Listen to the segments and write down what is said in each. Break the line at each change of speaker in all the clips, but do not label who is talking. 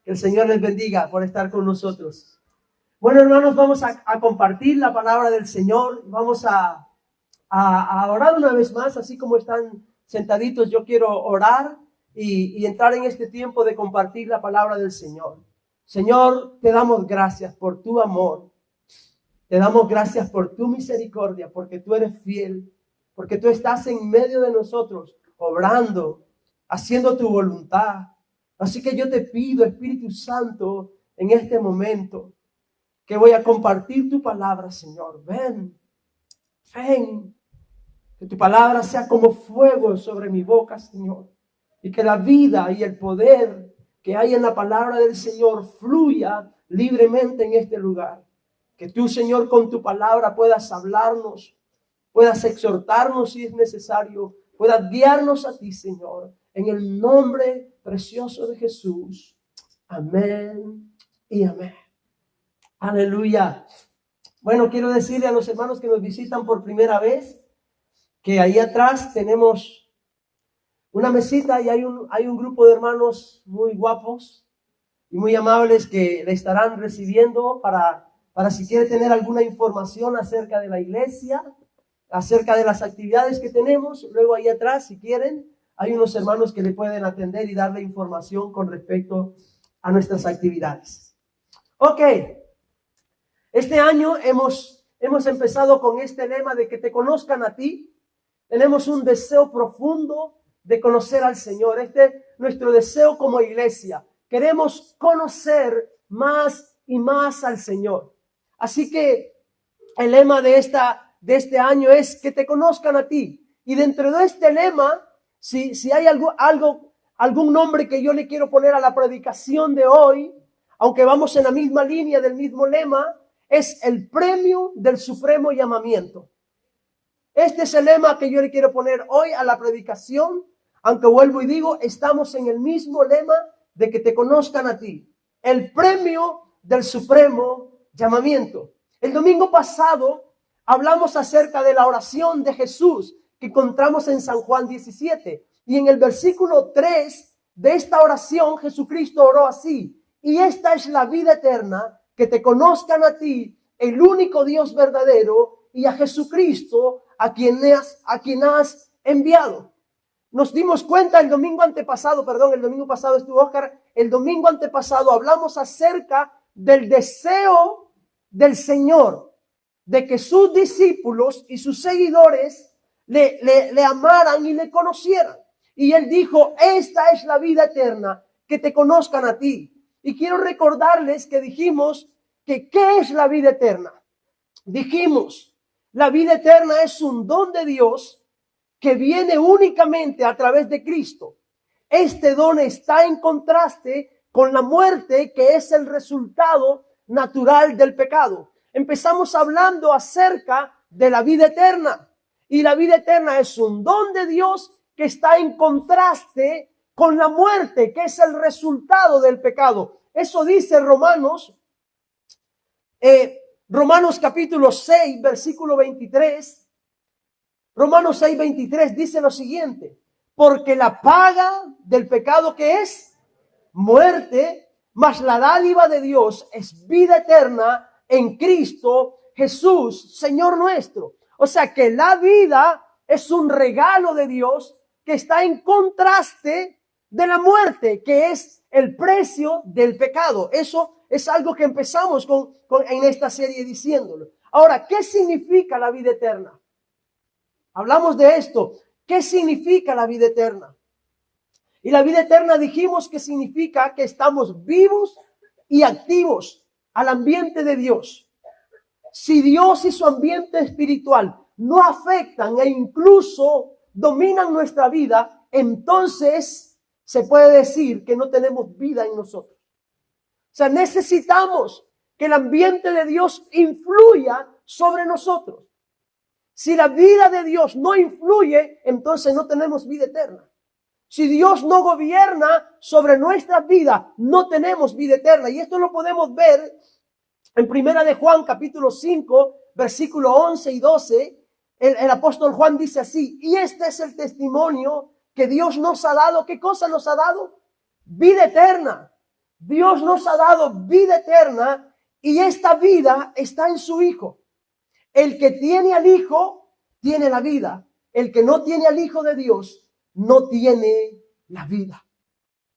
Que el Señor les bendiga por estar con nosotros. Bueno, hermanos, vamos a compartir la palabra del Señor. Vamos a orar una vez más, así como están sentaditos. Yo quiero orar y entrar en este tiempo de compartir la palabra del Señor. Señor, te damos gracias por tu amor. Te damos gracias por tu misericordia, porque tú eres fiel, porque tú estás en medio de nosotros, obrando, haciendo tu voluntad. Así que yo te pido, Espíritu Santo, en este momento, que voy a compartir tu palabra, Señor. Ven, que tu palabra sea como fuego sobre mi boca, Señor. Y que la vida y el poder que hay en la palabra del Señor fluya libremente en este lugar. Que tú, Señor, con tu palabra puedas hablarnos, puedas exhortarnos si es necesario, puedas guiarnos a ti, Señor. En el nombre precioso de Jesús. Amén y amén. Aleluya. Bueno, quiero decirle a los hermanos que nos visitan por primera vez que ahí atrás tenemos una mesita y hay un grupo de hermanos muy guapos y muy amables que le estarán recibiendo para si quiere tener alguna información acerca de la iglesia, acerca de las actividades que tenemos. Luego ahí atrás, si quieren, hay unos hermanos que le pueden atender y darle información con respecto a nuestras actividades. Ok, este año hemos empezado con este lema de que te conozcan a ti. Tenemos un deseo profundo de conocer al Señor. Este es nuestro deseo como iglesia. Queremos conocer más y más al Señor. Así que el lema de este año es que te conozcan a ti. Y dentro de este lema, si hay algún nombre que yo le quiero poner a la predicación de hoy, aunque vamos en la misma línea del mismo lema, es el premio del supremo llamamiento. Este es el lema que yo le quiero poner hoy a la predicación, aunque vuelvo y digo, estamos en el mismo lema de que te conozcan a ti. El premio del supremo llamamiento. El domingo pasado hablamos acerca de la oración de Jesús que encontramos en San Juan 17. Y en el versículo 3 de esta oración Jesucristo oró así: y esta es la vida eterna, que te conozcan a ti, el único Dios verdadero, y a Jesucristo, a quien has enviado. Nos dimos cuenta el domingo pasado estuvo Oscar, el domingo antepasado hablamos acerca del deseo del Señor, de que sus discípulos y sus seguidores le amaran y le conocieran. Y él dijo: esta es la vida eterna, que te conozcan a ti. Y quiero recordarles que dijimos que ¿qué es la vida eterna? Dijimos, la vida eterna es un don de Dios que viene únicamente a través de Cristo. Este don está en contraste con la muerte, que es el resultado natural del pecado. Empezamos hablando acerca de la vida eterna. Y la vida eterna es un don de Dios que está en contraste con la muerte, que es el resultado del pecado. Eso dice Romanos capítulo 6, versículo 23. Romanos 6, 23 dice lo siguiente: porque la paga del pecado, ¿qué es? Muerte, mas la dádiva de Dios es vida eterna en Cristo Jesús, Señor nuestro. O sea que la vida es un regalo de Dios que está en contraste de la muerte, que es el precio del pecado. Eso es algo que empezamos en esta serie diciéndolo. Ahora, ¿qué significa la vida eterna? Hablamos de esto. ¿Qué significa la vida eterna? Y la vida eterna dijimos que significa que estamos vivos y activos al ambiente de Dios. Si Dios y su ambiente espiritual no afectan e incluso dominan nuestra vida, entonces se puede decir que no tenemos vida en nosotros. O sea, necesitamos que el ambiente de Dios influya sobre nosotros. Si la vida de Dios no influye, entonces no tenemos vida eterna. Si Dios no gobierna sobre nuestra vida, no tenemos vida eterna. Y esto lo podemos ver en Primera de Juan, capítulo 5, versículo 11 y 12. El apóstol Juan dice así: y este es el testimonio que Dios nos ha dado. ¿Qué cosa nos ha dado? Vida eterna. Dios nos ha dado vida eterna y esta vida está en su Hijo. El que tiene al Hijo tiene la vida. El que no tiene al Hijo de Dios no tiene la vida.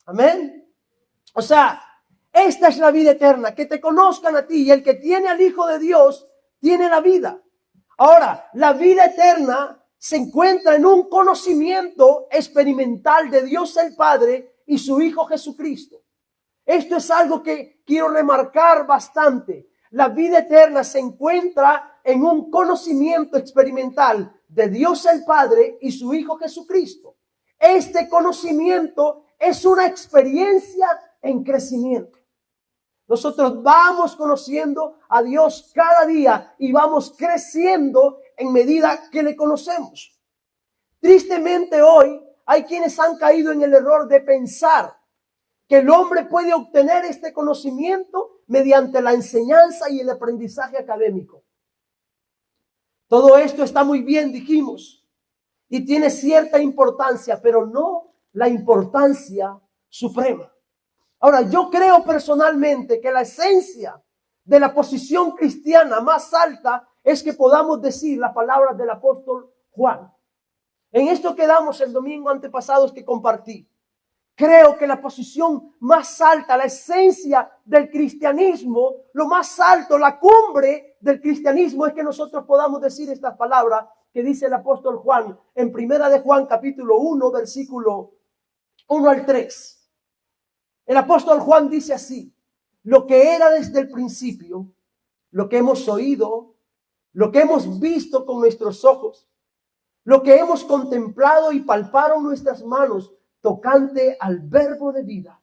Amén. O sea, esta es la vida eterna, que te conozcan a ti, y el que tiene al Hijo de Dios tiene la vida. Ahora, la vida eterna se encuentra en un conocimiento experimental de Dios el Padre y su Hijo Jesucristo. Esto es algo que quiero remarcar bastante. La vida eterna se encuentra en un conocimiento experimental de Dios el Padre y su Hijo Jesucristo. Este conocimiento es una experiencia en crecimiento. Nosotros vamos conociendo a Dios cada día y vamos creciendo en medida que le conocemos. Tristemente hoy hay quienes han caído en el error de pensar que el hombre puede obtener este conocimiento mediante la enseñanza y el aprendizaje académico. Todo esto está muy bien, dijimos, y tiene cierta importancia, pero no la importancia suprema. Ahora, yo creo personalmente que la esencia de la posición cristiana más alta es que podamos decir las palabras del apóstol Juan. En esto quedamos el domingo antepasado que compartí. Creo que la posición más alta, la esencia del cristianismo, lo más alto, la cumbre del cristianismo es que nosotros podamos decir estas palabras que dice el apóstol Juan en Primera de Juan capítulo 1, versículo 1 al 3. El apóstol Juan dice así: lo que era desde el principio, lo que hemos oído, lo que hemos visto con nuestros ojos, lo que hemos contemplado y palparon nuestras manos tocante al verbo de vida.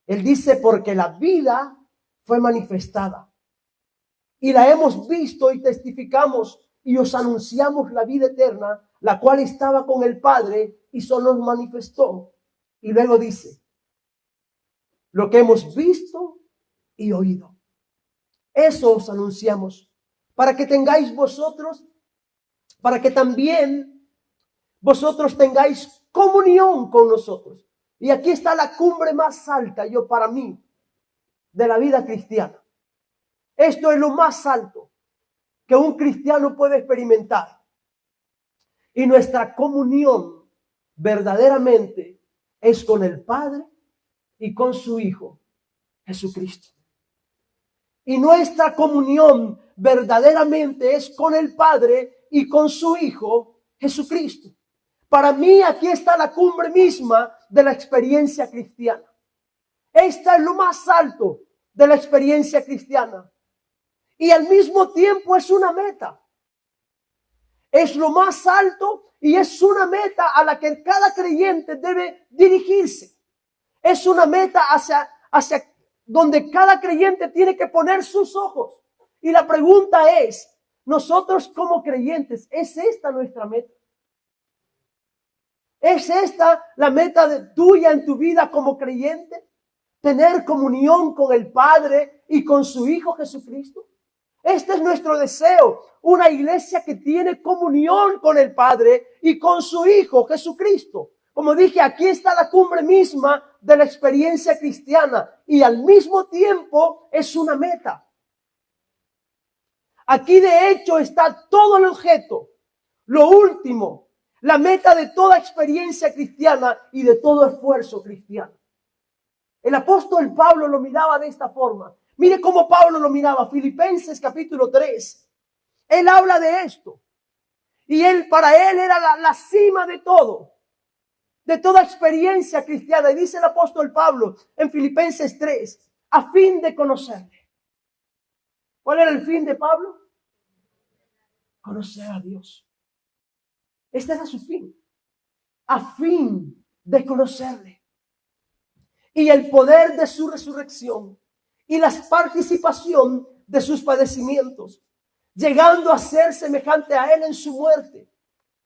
Él dice, porque la vida fue manifestada y la hemos visto y testificamos y os anunciamos la vida eterna, la cual estaba con el Padre y solo nos manifestó. Y luego dice, lo que hemos visto y oído, eso os anunciamos, para que tengáis vosotros, para que también vosotros tengáis comunión con nosotros. Y aquí está la cumbre más alta, para mí, de la vida cristiana. Esto es lo más alto que un cristiano puede experimentar. Y nuestra comunión verdaderamente es con el Padre y con su Hijo, Jesucristo. Y nuestra comunión verdaderamente es con el Padre y con su Hijo, Jesucristo. Para mí aquí está la cumbre misma de la experiencia cristiana. Esta es lo más alto de la experiencia cristiana. Y al mismo tiempo es una meta. Es lo más alto y es una meta a la que cada creyente debe dirigirse. Es una meta hacia donde cada creyente tiene que poner sus ojos. Y la pregunta es, nosotros como creyentes, ¿es esta nuestra meta? ¿Es esta la meta tuya en tu vida como creyente? ¿Tener comunión con el Padre y con su Hijo Jesucristo? Este es nuestro deseo, una iglesia que tiene comunión con el Padre y con su Hijo Jesucristo. Como dije, aquí está la cumbre misma de la experiencia cristiana y al mismo tiempo es una meta. Aquí de hecho está todo el objeto, lo último, la meta de toda experiencia cristiana y de todo esfuerzo cristiano. El apóstol Pablo lo miraba de esta forma. Mire cómo Pablo lo miraba. Filipenses capítulo 3. Él habla de esto. Y para él era la cima de todo. De toda experiencia cristiana. Y dice el apóstol Pablo en Filipenses 3. A fin de conocerle. ¿Cuál era el fin de Pablo? Conocer a Dios. Este era su fin. A fin de conocerle. Y el poder de su resurrección y la participación de sus padecimientos, llegando a ser semejante a él en su muerte,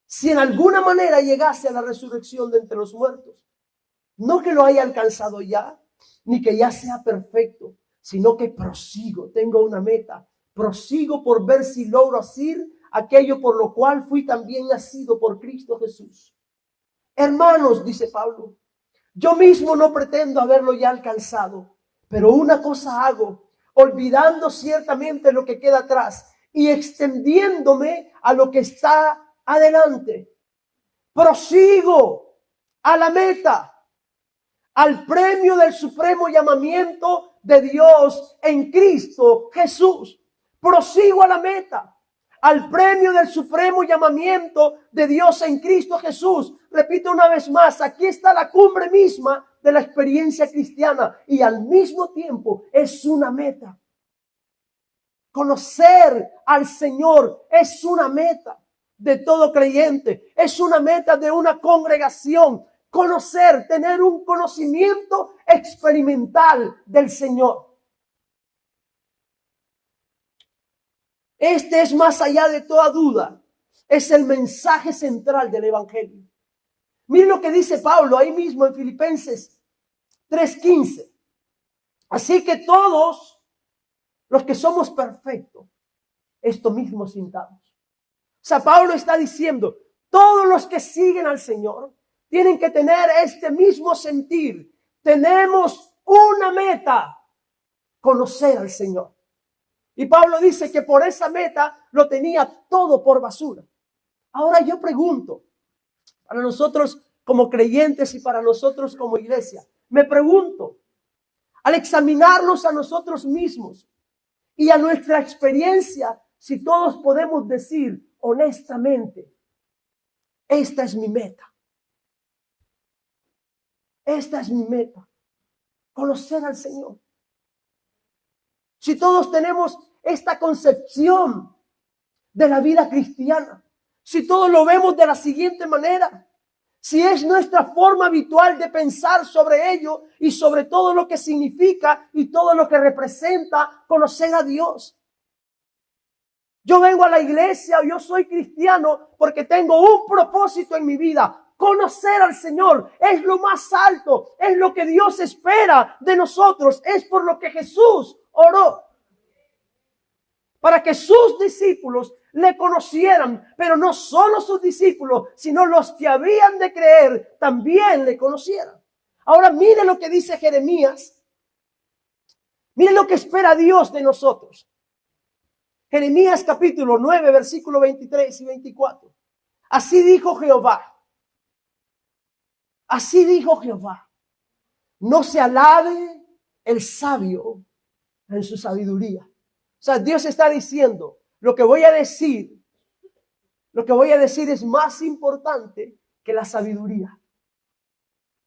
si en alguna manera llegase a la resurrección de entre los muertos. No que lo haya alcanzado ya, ni que ya sea perfecto, sino que prosigo, tengo una meta, prosigo por ver si logro hacer aquello por lo cual fui también nacido por Cristo Jesús. Hermanos, dice Pablo, Yo mismo no pretendo haberlo ya alcanzado, pero una cosa hago, olvidando ciertamente lo que queda atrás y extendiéndome a lo que está adelante. Prosigo a la meta, al premio del supremo llamamiento de Dios en Cristo Jesús. Prosigo a la meta, al premio del supremo llamamiento de Dios en Cristo Jesús. Repito una vez más, aquí está la cumbre misma de la experiencia cristiana y al mismo tiempo es una meta. Conocer al Señor es una meta de todo creyente, es una meta de una congregación. Conocer, tener un conocimiento experimental del Señor. Este es, más allá de toda duda, es el mensaje central del Evangelio. Miren lo que dice Pablo ahí mismo en Filipenses 3:15. Así que todos los que somos perfectos, esto mismo sintamos. O sea, Pablo está diciendo, todos los que siguen al Señor tienen que tener este mismo sentir. Tenemos una meta, conocer al Señor. Y Pablo dice que por esa meta lo tenía todo por basura. Ahora yo pregunto, para nosotros como creyentes y para nosotros como iglesia, me pregunto, al examinarnos a nosotros mismos y a nuestra experiencia, si todos podemos decir honestamente, esta es mi meta. Esta es mi meta, conocer al Señor. Si todos tenemos esta concepción de la vida cristiana, si todos lo vemos de la siguiente manera, si es nuestra forma habitual de pensar sobre ello y sobre todo lo que significa y todo lo que representa conocer a Dios. Yo vengo a la iglesia, yo soy cristiano porque tengo un propósito en mi vida. Conocer al Señor es lo más alto, es lo que Dios espera de nosotros, es por lo que Jesús oró. Para que sus discípulos le conocieran, pero no solo sus discípulos, sino los que habían de creer también le conocieran. Ahora mire lo que dice Jeremías. Mire lo que espera Dios de nosotros. Jeremías capítulo 9, versículo 23 y 24. Así dijo Jehová. Así dijo Jehová, no se alabe el sabio en su sabiduría. O sea, Dios está diciendo, lo que voy a decir es más importante que la sabiduría.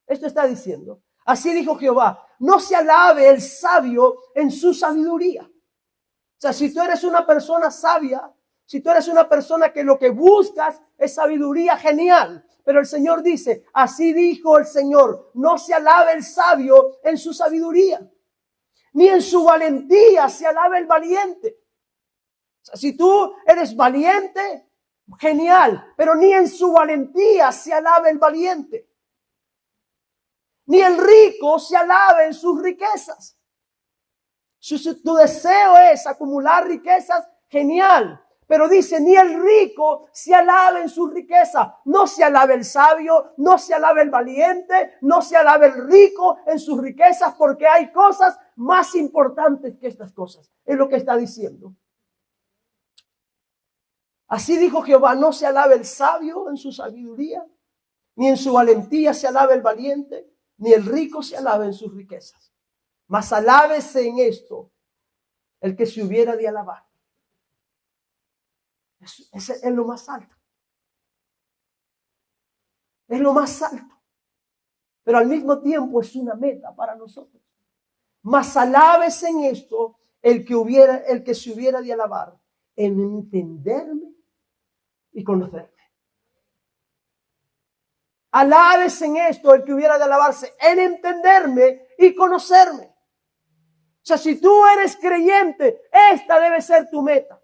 Esto está diciendo, así dijo Jehová, no se alabe el sabio en su sabiduría. O sea, si tú eres una persona sabia, si tú eres una persona que lo que buscas es sabiduría, genial. Pero el Señor dice, así dijo el Señor, no se alabe el sabio en su sabiduría, ni en su valentía se alabe el valiente. O sea, si tú eres valiente, genial, pero ni en su valentía se alabe el valiente. Ni el rico se alabe en sus riquezas. Si tu deseo es acumular riquezas, genial. Pero dice, ni el rico se alabe en su riqueza. No se alabe el sabio, no se alabe el valiente, no se alabe el rico en sus riquezas, porque hay cosas más importantes que estas cosas. Es lo que está diciendo. Así dijo Jehová, no se alabe el sabio en su sabiduría, ni en su valentía se alabe el valiente, ni el rico se alabe en sus riquezas. Mas alábese en esto el que se hubiera de alabar. Ese es lo más alto. Es lo más alto. Pero al mismo tiempo es una meta para nosotros. Mas alábese en esto el que se hubiera de alabar, en entenderme y conocerme. Alábese en esto el que hubiera de alabarse, en entenderme y conocerme. O sea, si tú eres creyente, esta debe ser tu meta.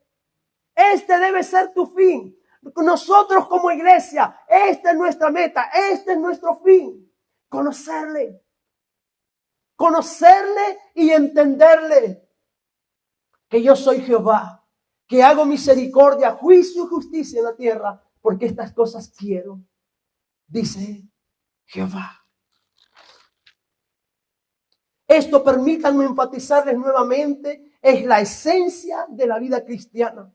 Este debe ser tu fin. Nosotros como iglesia, esta es nuestra meta, este es nuestro fin. Conocerle. Conocerle y entenderle. Que yo soy Jehová, que hago misericordia, juicio y justicia en la tierra, porque estas cosas quiero, dice Jehová. Esto, permítanme enfatizarles nuevamente, es la esencia de la vida cristiana.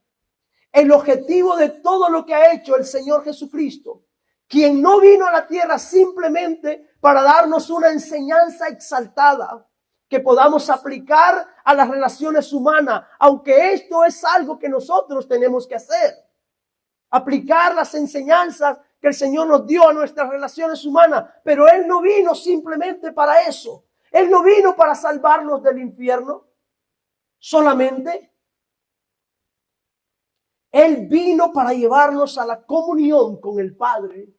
El objetivo de todo lo que ha hecho el Señor Jesucristo, quien no vino a la tierra simplemente para darnos una enseñanza exaltada que podamos aplicar a las relaciones humanas, aunque esto es algo que nosotros tenemos que hacer. Aplicar las enseñanzas que el Señor nos dio a nuestras relaciones humanas, pero Él no vino simplemente para eso. Él no vino para salvarnos del infierno solamente. Él vino para llevarnos a la comunión con el Padre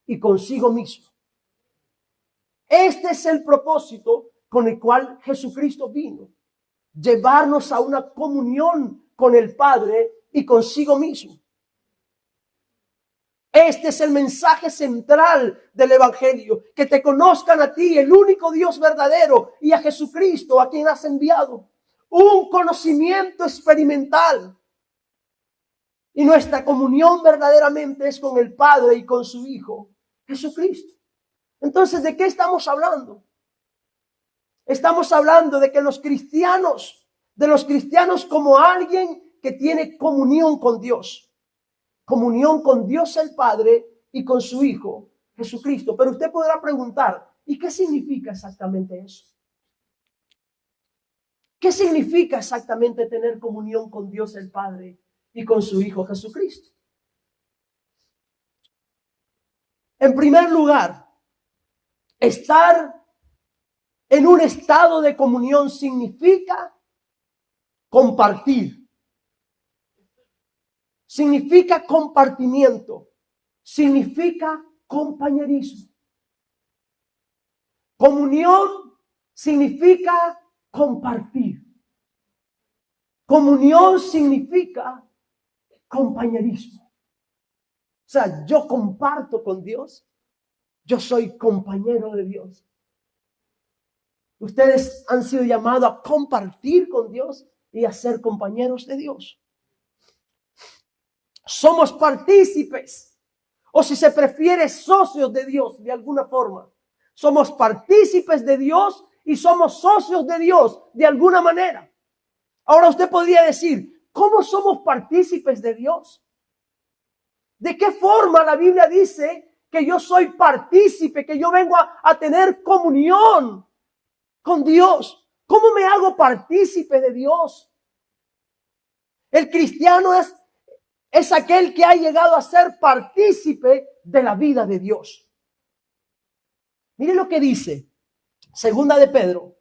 y consigo mismo. Este es el propósito con el cual Jesucristo vino. Llevarnos a una comunión con el Padre y consigo mismo. Este es el mensaje central del Evangelio. Que te conozcan a ti, el único Dios verdadero, y a Jesucristo, a quien has enviado. Un conocimiento experimental. Y nuestra comunión verdaderamente es con el Padre y con su Hijo, Jesucristo. Entonces, ¿de qué estamos hablando? Estamos hablando de que los cristianos como alguien que tiene comunión con Dios. Comunión con Dios el Padre y con su Hijo, Jesucristo. Pero usted podrá preguntar, ¿y qué significa exactamente eso? ¿Qué significa exactamente tener comunión con Dios el Padre y con su Hijo Jesucristo? En primer lugar, estar en un estado de comunión significa compartir. Significa compartimiento. Significa compañerismo. Comunión significa compartir. Comunión significa compañerismo. O sea, yo comparto con Dios. Yo soy compañero de Dios. Ustedes han sido llamados a compartir con Dios y a ser compañeros de Dios. Somos partícipes, o si se prefiere, socios de Dios de alguna forma. Somos partícipes de Dios y somos socios de Dios de alguna manera. Ahora usted podría decir, ¿cómo somos partícipes de Dios? ¿De qué forma la Biblia dice que yo soy partícipe, que yo vengo a tener comunión con Dios? ¿Cómo me hago partícipe de Dios? El cristiano es aquel que ha llegado a ser partícipe de la vida de Dios. Mire lo que dice Segunda de Pedro,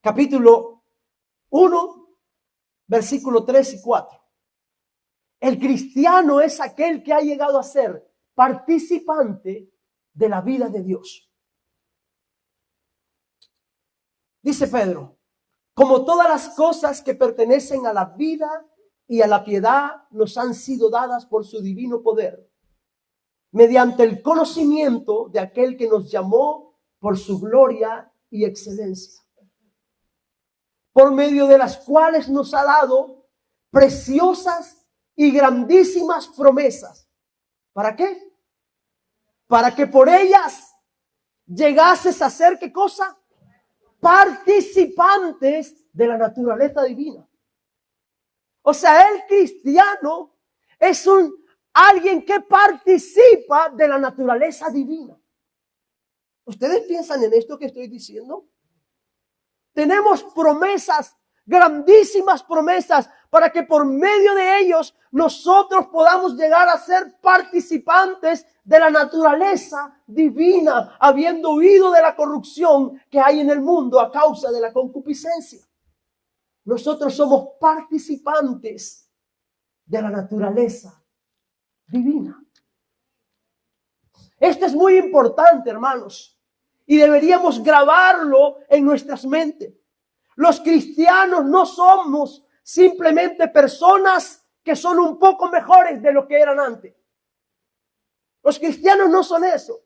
capítulo 1, versículo 3 y 4. El cristiano es aquel que ha llegado a ser participante de la vida de Dios. Dice Pedro, como todas las cosas que pertenecen a la vida y a la piedad nos han sido dadas por su divino poder, mediante el conocimiento de aquel que nos llamó por su gloria y excelencia, por medio de las cuales nos ha dado preciosas y grandísimas promesas. ¿Para qué? Para que por ellas llegases a ser, ¿qué cosa? Participantes de la naturaleza divina. O sea, el cristiano es alguien que participa de la naturaleza divina. ¿Ustedes piensan en esto que estoy diciendo? Tenemos promesas, grandísimas promesas, para que por medio de ellos nosotros podamos llegar a ser participantes de la naturaleza divina, habiendo huido de la corrupción que hay en el mundo a causa de la concupiscencia. Nosotros somos participantes de la naturaleza divina. Esto es muy importante, hermanos, y deberíamos grabarlo en nuestras mentes. Los cristianos no somos simplemente personas que son un poco mejores de lo que eran antes. Los cristianos no son eso.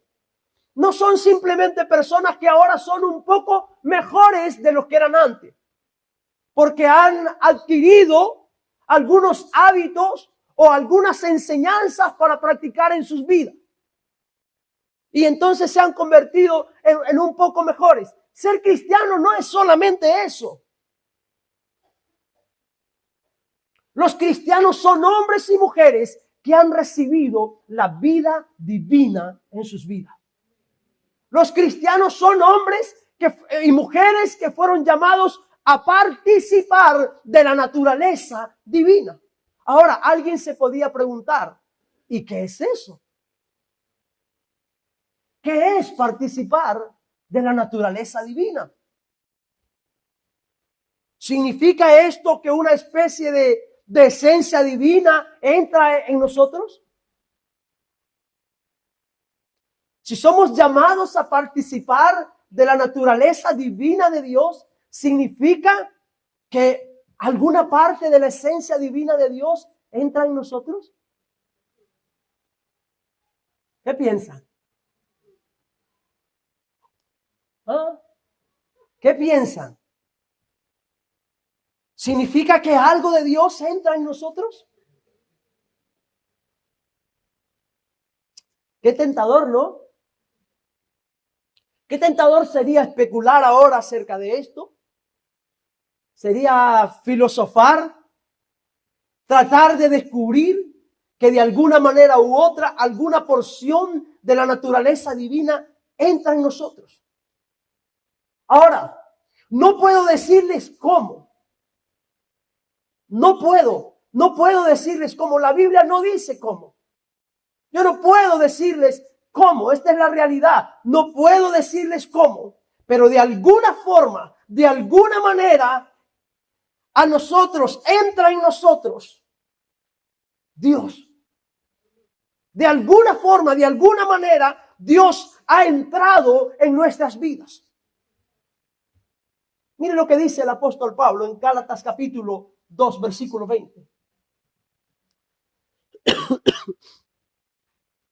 No son simplemente personas que ahora son un poco mejores de lo que eran antes, porque han adquirido algunos hábitos o algunas enseñanzas para practicar en sus vidas. y entonces se han convertido en un poco mejores. Ser cristiano no es solamente eso. Los cristianos son hombres y mujeres que han recibido la vida divina en sus vidas. Los cristianos son hombres y mujeres que fueron llamados a participar de la naturaleza divina. Ahora, alguien se podía preguntar, ¿y qué es eso? ¿Qué es participar de la naturaleza divina? ¿Significa esto que una especie de esencia divina entra en nosotros? Si somos llamados a participar de la naturaleza divina de Dios, ¿significa que alguna parte de la esencia divina de Dios entra en nosotros? ¿Qué piensan? ¿Ah? ¿Qué piensan? ¿Significa que algo de Dios entra en nosotros? Qué tentador, ¿no? Qué tentador sería especular ahora acerca de esto. Sería filosofar, tratar de descubrir que de alguna manera u otra, alguna porción de la naturaleza divina entra en nosotros. Ahora, no puedo decirles cómo. No puedo decirles cómo. La Biblia no dice cómo. Yo no puedo decirles cómo. Esta es la realidad. No puedo decirles cómo. Pero de alguna forma, de alguna manera, a nosotros, entra en nosotros Dios. De alguna forma, de alguna manera, Dios ha entrado en nuestras vidas. Mire lo que dice el apóstol Pablo en Gálatas capítulo 2, versículo 20.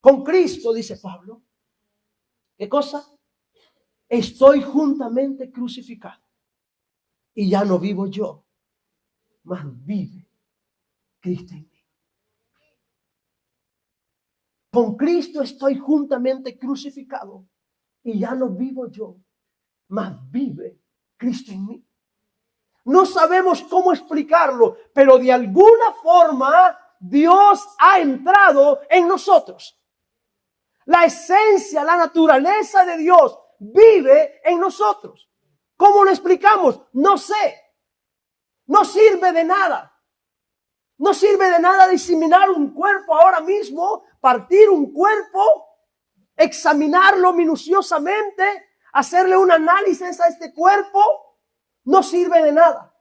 Con Cristo, dice Pablo, ¿qué cosa? Estoy juntamente crucificado. Y ya no vivo yo, mas vive Cristo en mí. Con Cristo estoy juntamente crucificado. Y ya no vivo yo, mas vive Cristo en mí. No sabemos cómo explicarlo, pero de alguna forma Dios ha entrado en nosotros. La esencia, la naturaleza de Dios vive en nosotros. ¿Cómo lo explicamos? No sé. No sirve de nada. No sirve de nada diseminar un cuerpo ahora mismo, partir un cuerpo, examinarlo minuciosamente, hacerle un análisis a este cuerpo. No sirve de nada.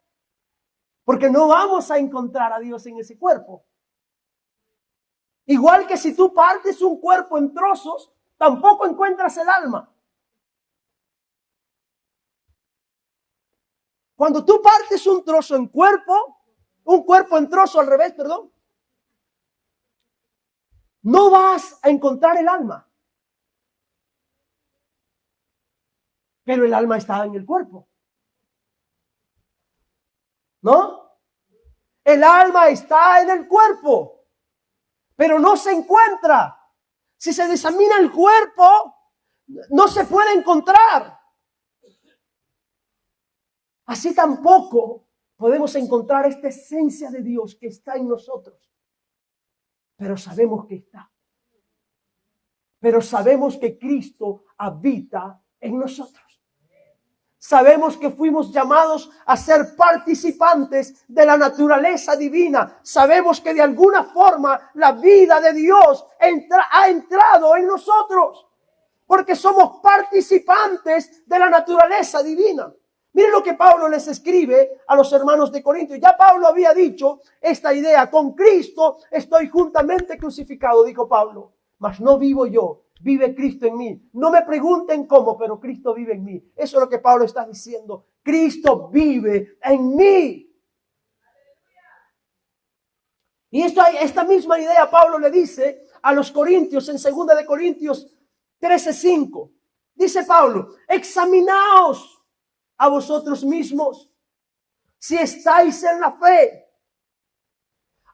Porque no vamos a encontrar a Dios en ese cuerpo. Igual que si tú partes un cuerpo en trozos, tampoco encuentras el alma. Cuando tú partes un trozo en cuerpo, un cuerpo en trozo al revés, perdón, no vas a encontrar el alma. Pero el alma está en el cuerpo. ¿No? El alma está en el cuerpo, pero no se encuentra. Si se examina el cuerpo, no se puede encontrar. Así tampoco podemos encontrar esta esencia de Dios que está en nosotros. Pero sabemos que está. Pero sabemos que Cristo habita en nosotros. Sabemos que fuimos llamados a ser participantes de la naturaleza divina. Sabemos que de alguna forma la vida de Dios ha entrado en nosotros. Porque somos participantes de la naturaleza divina. Miren lo que Pablo les escribe a los hermanos de Corintios. Ya Pablo había dicho esta idea. Con Cristo estoy juntamente crucificado, dijo Pablo. Mas no vivo yo, vive Cristo en mí. No me pregunten cómo, pero Cristo vive en mí. Eso es lo que Pablo está diciendo. Cristo vive en mí. Y esta misma idea Pablo le dice a los corintios en 2 de Corintios 13:5. Dice Pablo, examinaos a vosotros mismos si estáis en la fe.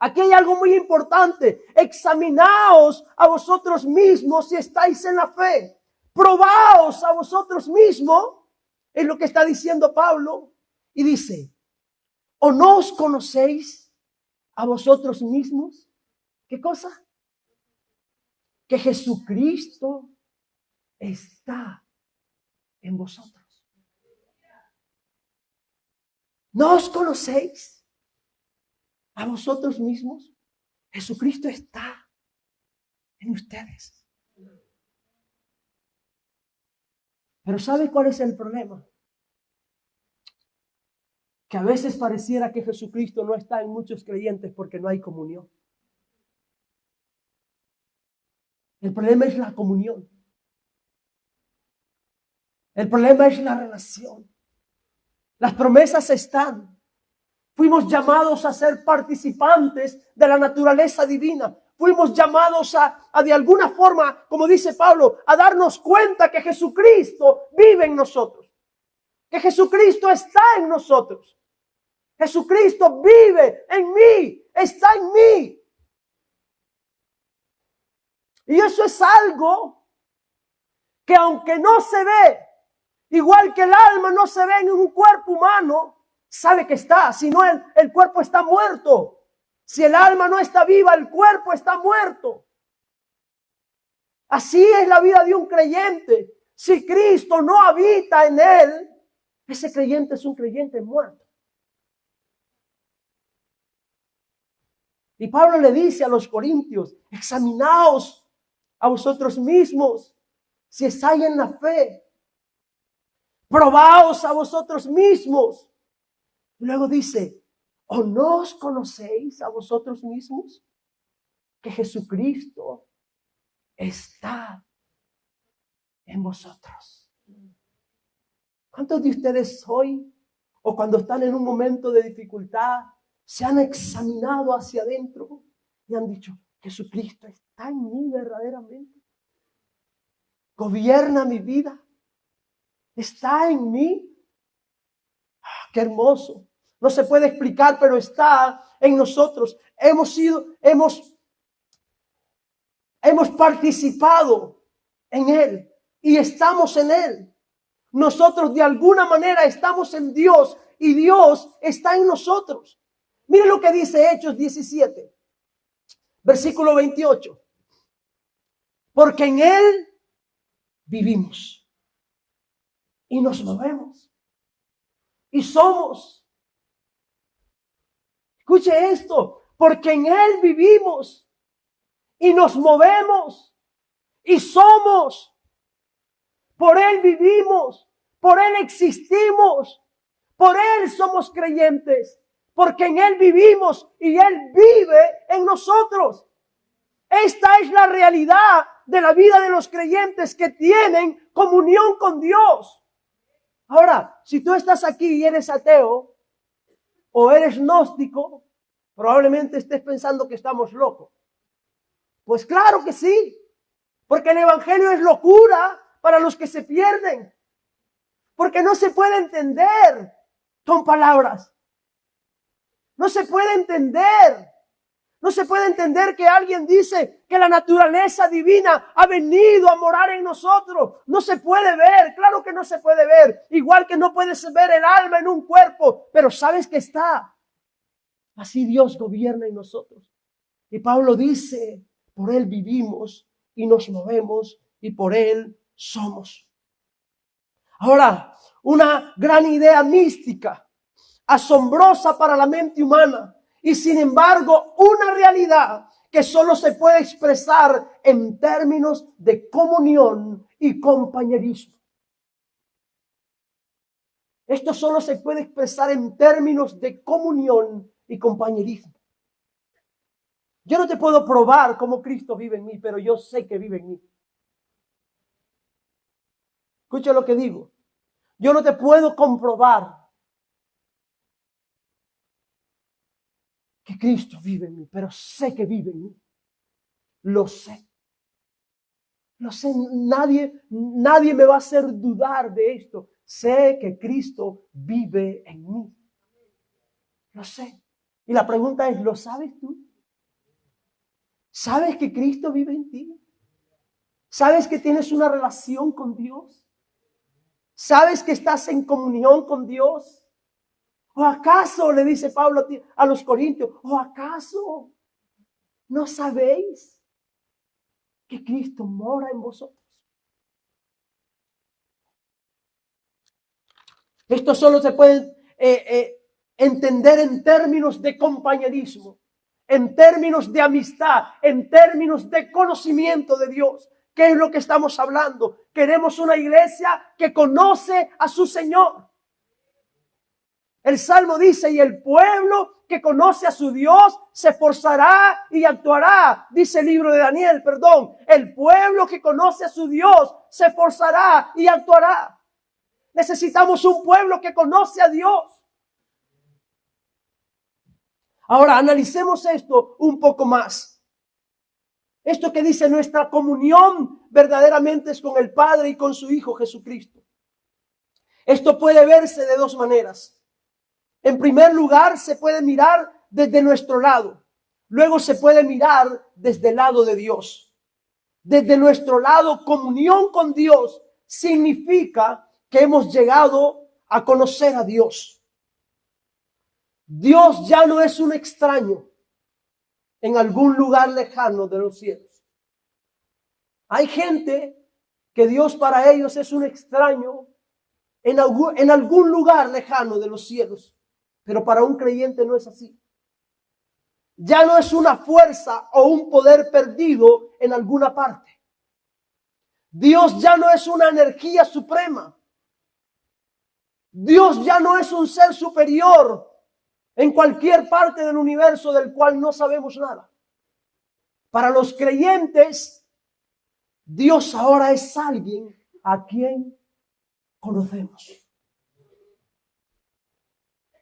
Aquí hay algo muy importante. Examinaos a vosotros mismos si estáis en la fe. probaos a vosotros mismos, es lo que está diciendo Pablo, y dice, ¿o no os conocéis a vosotros mismos? ¿Qué cosa? Que Jesucristo está en vosotros. ¿No os conocéis a vosotros mismos? Jesucristo está en ustedes. Pero ¿sabe cuál es el problema? Que a veces pareciera que Jesucristo no está en muchos creyentes porque no hay comunión. El problema es la comunión. El problema es la relación. Las promesas están. Fuimos llamados a ser participantes de la naturaleza divina. Fuimos llamados a de alguna forma, como dice Pablo, a darnos cuenta que Jesucristo vive en nosotros. Que Jesucristo está en nosotros. Jesucristo vive en mí, está en mí. Y eso es algo que aunque no se ve, igual que el alma no se ve en un cuerpo humano, sabe que está, si no el cuerpo está muerto. Si el alma no está viva, el cuerpo está muerto. Así es la vida de un creyente. Si Cristo no habita en él, ese creyente es un creyente muerto. Y Pablo le dice a los corintios, examinaos a vosotros mismos si estáis en la fe. Probaos a vosotros mismos. Y luego dice, ¿o no os conocéis a vosotros mismos que Jesucristo está en vosotros? ¿Cuántos de ustedes hoy o cuando están en un momento de dificultad se han examinado hacia adentro y han dicho, Jesucristo está en mí verdaderamente? ¿Gobierna mi vida? ¿Está en mí? ¡Qué hermoso! No se puede explicar, pero está en nosotros. Hemos participado en Él y estamos en Él. Nosotros de alguna manera estamos en Dios y Dios está en nosotros. Mire lo que dice Hechos 17, versículo 28. Porque en Él vivimos y nos movemos y somos. Escuche esto, porque en Él vivimos y nos movemos y somos. Por Él vivimos, por Él existimos, por Él somos creyentes, porque en Él vivimos y Él vive en nosotros. Esta es la realidad de la vida de los creyentes que tienen comunión con Dios. Ahora, si tú estás aquí y eres ateo o eres gnóstico, probablemente estés pensando que estamos locos. Pues claro que sí, porque el evangelio es locura para los que se pierden, porque no se puede entender con palabras. No se puede entender. No se puede entender que alguien dice que la naturaleza divina ha venido a morar en nosotros. No se puede ver, claro que no se puede ver. Igual que no puedes ver el alma en un cuerpo, pero sabes que está. Así Dios gobierna en nosotros. Y Pablo dice, por Él vivimos y nos movemos y por Él somos. Ahora, una gran idea mística, asombrosa para la mente humana y sin embargo una realidad que solo se puede expresar en términos de comunión y compañerismo. Esto solo se puede expresar en términos de comunión y compañerismo. Yo no te puedo probar cómo Cristo vive en mí, pero yo sé que vive en mí. Escucha lo que digo. Yo no te puedo comprobar que Cristo vive en mí, pero sé que vive en mí. Lo sé. Lo sé, nadie me va a hacer dudar de esto. Sé que Cristo vive en mí. Lo sé. Y la pregunta es, ¿lo sabes tú? ¿Sabes que Cristo vive en ti? ¿Sabes que tienes una relación con Dios? ¿Sabes que estás en comunión con Dios? ¿O acaso, le dice Pablo a los corintios, o acaso no sabéis que Cristo mora en vosotros? Esto solo se puede entender en términos de compañerismo, en términos de amistad, en términos de conocimiento de Dios. ¿Qué es lo que estamos hablando? Queremos una iglesia que conoce a su Señor. El Salmo dice, y el pueblo que conoce a su Dios se esforzará y actuará. Dice el libro de Daniel, perdón. El pueblo que conoce a su Dios se esforzará y actuará. Necesitamos un pueblo que conoce a Dios. Ahora analicemos esto un poco más. Esto que dice nuestra comunión verdaderamente es con el Padre y con su Hijo Jesucristo. Esto puede verse de dos maneras. En primer lugar, se puede mirar desde nuestro lado. Luego se puede mirar desde el lado de Dios. Desde nuestro lado, comunión con Dios significa que hemos llegado a conocer a Dios. Dios ya no es un extraño en algún lugar lejano de los cielos. Hay gente que Dios para ellos es un extraño en algún lugar lejano de los cielos. Pero para un creyente no es así. Ya no es una fuerza o un poder perdido en alguna parte. Dios ya no es una energía suprema. Dios ya no es un ser superior en cualquier parte del universo del cual no sabemos nada. Para los creyentes, Dios ahora es alguien a quien conocemos.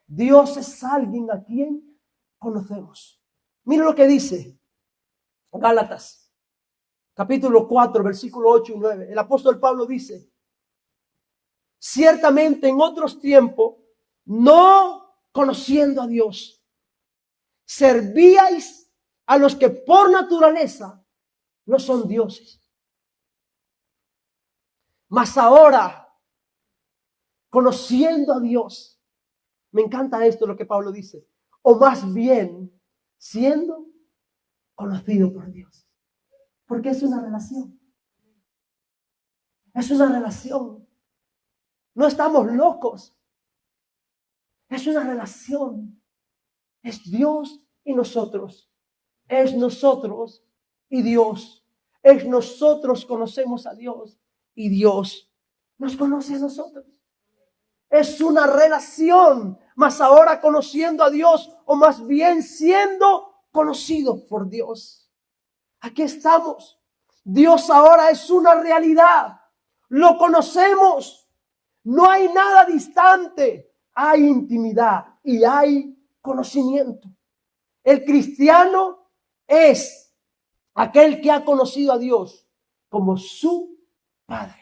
Dios es alguien a quien conocemos. Mira lo que dice Gálatas, capítulo 4, versículo 8 y 9. El apóstol Pablo dice, ciertamente en otros tiempos, no conociendo a Dios, servíais a los que por naturaleza no son dioses. Mas ahora, conociendo a Dios, me encanta esto lo que Pablo dice, o más bien siendo conocido por Dios. Porque es una relación. Es una relación. No estamos locos. Es una relación. Es Dios y nosotros. Es nosotros y Dios. Es nosotros conocemos a Dios y Dios nos conoce a nosotros. Es una relación, mas ahora conociendo a Dios, o más bien siendo conocidos por Dios. Aquí estamos. Dios ahora es una realidad. Lo conocemos. No hay nada distante. Hay intimidad y hay conocimiento. El cristiano es aquel que ha conocido a Dios como su Padre.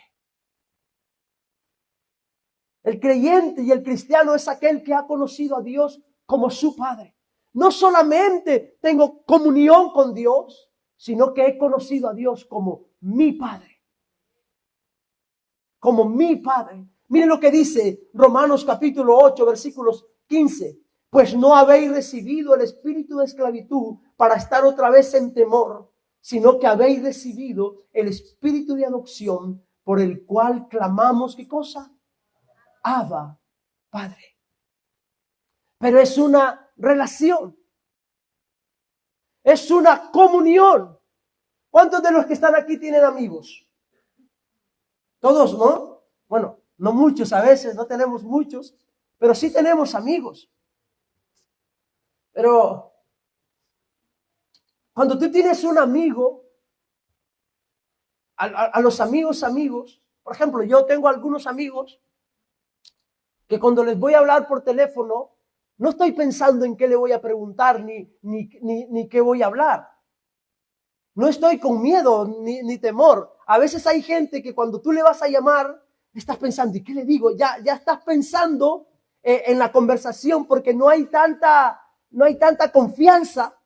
El creyente y el cristiano es aquel que ha conocido a Dios como su Padre. No solamente tengo comunión con Dios, sino que he conocido a Dios como mi Padre. Como mi Padre. Miren lo que dice Romanos capítulo 8, versículos 15. Pues no habéis recibido el espíritu de esclavitud para estar otra vez en temor, sino que habéis recibido el espíritu de adopción por el cual clamamos, ¿qué cosa? Abba, Padre. Pero es una relación. Es una comunión. ¿Cuántos de los que están aquí tienen amigos? Todos, ¿no? Bueno, no muchos a veces, no tenemos muchos, pero sí tenemos amigos. Pero cuando tú tienes un amigo, a los amigos, por ejemplo, yo tengo algunos amigos que cuando les voy a hablar por teléfono, no estoy pensando en qué le voy a preguntar ni qué voy a hablar. No estoy con miedo ni temor. A veces hay gente que cuando tú le vas a llamar, estás pensando, ¿y qué le digo? Ya estás pensando en la conversación porque no hay tanta confianza.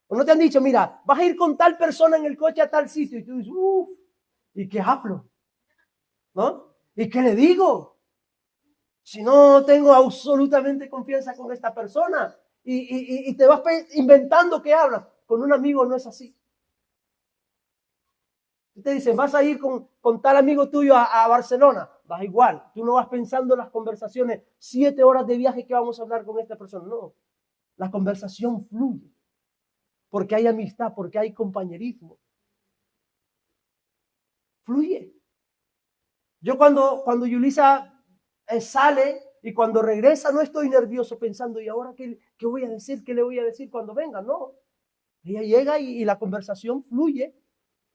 O no te han dicho, mira, vas a ir con tal persona en el coche a tal sitio. Y tú dices, uff, ¿Y qué hablo? ¿No? ¿Y qué le digo? Si no tengo absolutamente confianza con esta persona y te vas inventando que hablas. Con un amigo no es así. Te dicen, vas a ir con tal amigo tuyo a Barcelona. Vas igual. Tú no vas pensando en las conversaciones, 7 horas de viaje que vamos a hablar con esta persona. No. La conversación fluye. Porque hay amistad, porque hay compañerismo. Fluye. Yo cuando Yulisa sale y cuando regresa no estoy nervioso pensando, ¿y ahora qué voy a decir? ¿Qué le voy a decir cuando venga? No. Ella llega y la conversación fluye,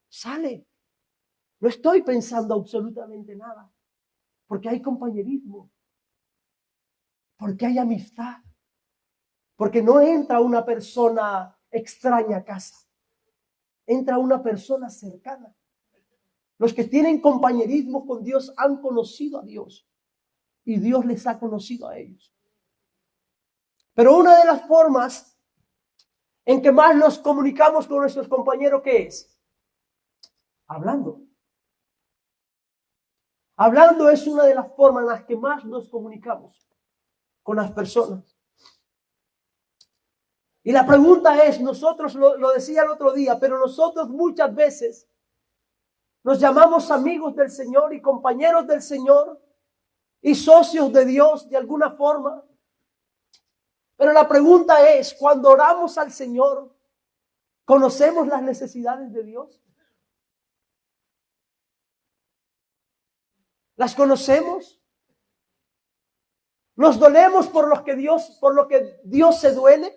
sale. No estoy pensando absolutamente nada. Porque hay compañerismo. Porque hay amistad. Porque no entra una persona extraña a casa. Entra una persona cercana. Los que tienen compañerismo con Dios han conocido a Dios. Y Dios les ha conocido a ellos. Pero una de las formas en que más nos comunicamos con nuestros compañeros, ¿qué es? Hablando. Hablando es una de las formas en las que más nos comunicamos con las personas. Y la pregunta es, nosotros lo decía el otro día, pero nosotros muchas veces nos llamamos amigos del Señor y compañeros del Señor y socios de Dios de alguna forma. Pero la pregunta es, cuando oramos al Señor, ¿conocemos las necesidades de Dios? ¿Las conocemos? ¿Nos dolemos por lo que Dios se duele?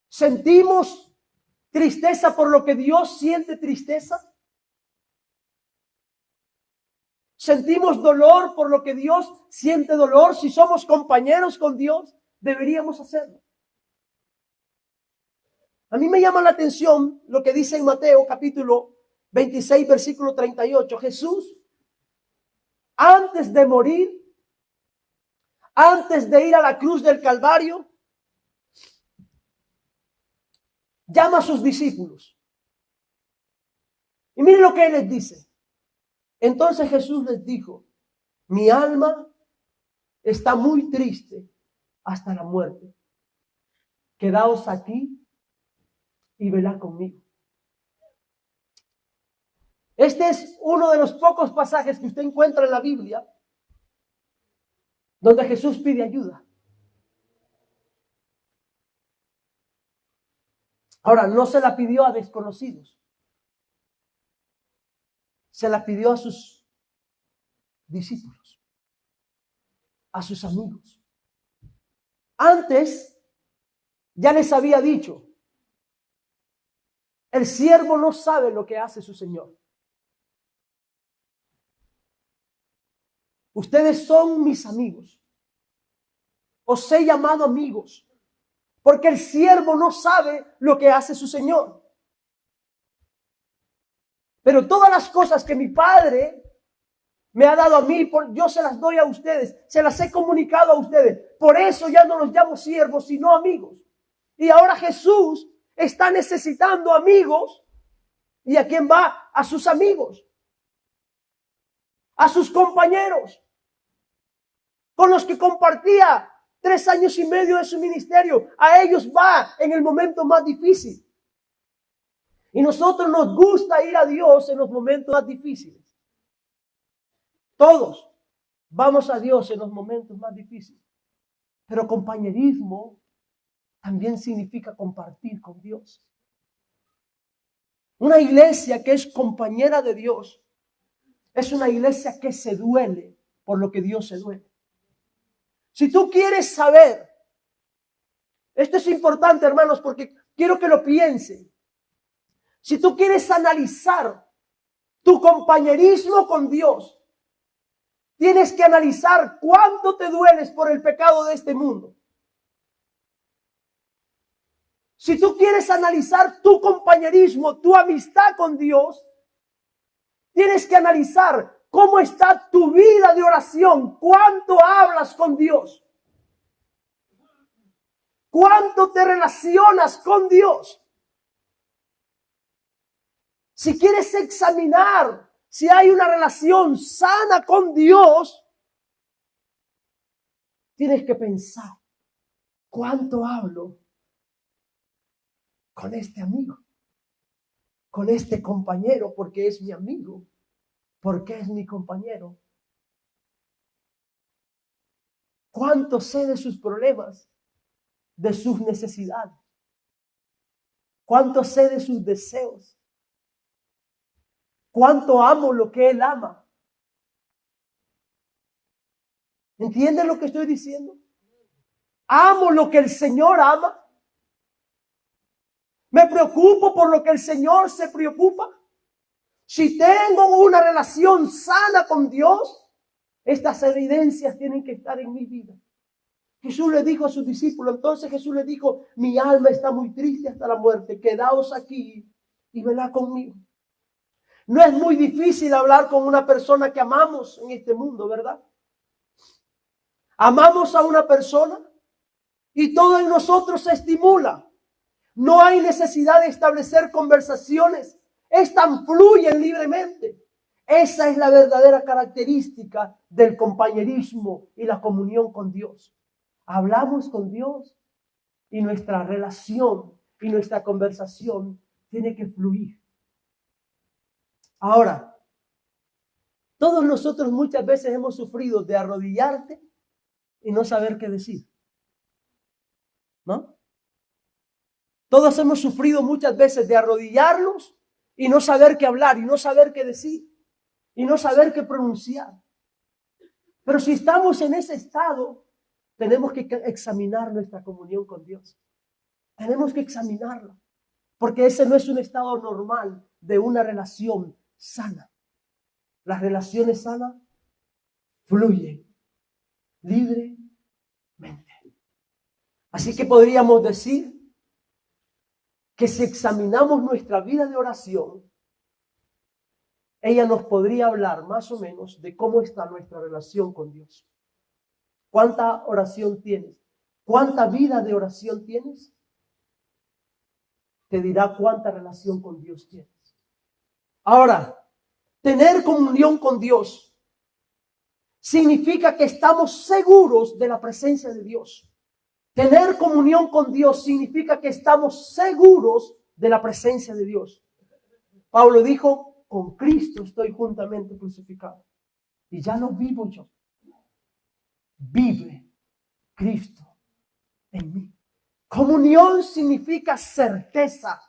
¿Sentimos tristeza por lo que Dios siente tristeza? ¿Sentimos dolor por lo que Dios siente dolor? Si somos compañeros con Dios, deberíamos hacerlo. A mí me llama la atención lo que dice en Mateo capítulo 26, versículo 38. Jesús, antes de morir, antes de ir a la cruz del Calvario, llama a sus discípulos. Y miren lo que Él les dice. Entonces Jesús les dijo, mi alma está muy triste hasta la muerte. Quedaos aquí y velad conmigo. Este es uno de los pocos pasajes que usted encuentra en la Biblia donde Jesús pide ayuda. Ahora, no se la pidió a desconocidos. Se la pidió a sus discípulos, a sus amigos. Antes ya les había dicho, el siervo no sabe lo que hace su Señor. Ustedes son mis amigos. Os he llamado amigos, porque el siervo no sabe lo que hace su Señor. Pero todas las cosas que mi Padre me ha dado a mí, yo se las doy a ustedes, se las he comunicado a ustedes. Por eso ya no los llamo siervos, sino amigos. Y ahora Jesús está necesitando amigos. ¿Y a quién va? A sus amigos, a sus compañeros, con los que compartía 3 años y medio de su ministerio. A ellos va en el momento más difícil. Y nosotros nos gusta ir a Dios en los momentos más difíciles. Todos vamos a Dios en los momentos más difíciles. Pero compañerismo también significa compartir con Dios. Una iglesia que es compañera de Dios es una iglesia que se duele por lo que Dios se duele. Si tú quieres saber, esto es importante, hermanos, porque quiero que lo piensen. Si tú quieres analizar tu compañerismo con Dios, tienes que analizar cuánto te dueles por el pecado de este mundo. Si tú quieres analizar tu compañerismo, tu amistad con Dios, tienes que analizar cómo está tu vida de oración, cuánto hablas con Dios, cuánto te relacionas con Dios. Si quieres examinar si hay una relación sana con Dios, tienes que pensar, ¿cuánto hablo con este amigo? Con este compañero, porque es mi amigo, porque es mi compañero. ¿Cuánto sé de sus problemas, de sus necesidades? ¿Cuánto sé de sus deseos? ¿Cuánto amo lo que él ama? ¿Entienden lo que estoy diciendo? Amo lo que el Señor ama. Me preocupo por lo que el Señor se preocupa. Si tengo una relación sana con Dios, estas evidencias tienen que estar en mi vida. Jesús le dijo a sus discípulos, entonces Jesús le dijo, mi alma está muy triste hasta la muerte, quedaos aquí y velad conmigo. No es muy difícil hablar con una persona que amamos en este mundo, ¿verdad? Amamos a una persona y todo en nosotros se estimula. No hay necesidad de establecer conversaciones. Estas fluyen libremente. Esa es la verdadera característica del compañerismo y la comunión con Dios. Hablamos con Dios y nuestra relación y nuestra conversación tiene que fluir. Ahora, todos nosotros muchas veces hemos sufrido de arrodillarte y no saber qué decir, ¿no? Todos hemos sufrido muchas veces de arrodillarnos y no saber qué hablar, y no saber qué decir, y no saber qué pronunciar. Pero si estamos en ese estado, tenemos que examinar nuestra comunión con Dios. Tenemos que examinarla, porque ese no es un estado normal de una relación sana. Las relaciones sanas fluyen libremente. Así que podríamos decir que si examinamos nuestra vida de oración, ella nos podría hablar más o menos de cómo está nuestra relación con Dios. ¿Cuánta oración tienes? ¿Cuánta vida de oración tienes? Te dirá cuánta relación con Dios tienes. Ahora, tener comunión con Dios significa que estamos seguros de la presencia de Dios. Tener comunión con Dios significa que estamos seguros de la presencia de Dios. Pablo dijo, con Cristo estoy juntamente crucificado. Y ya no vivo yo. Vive Cristo en mí. Comunión significa certeza.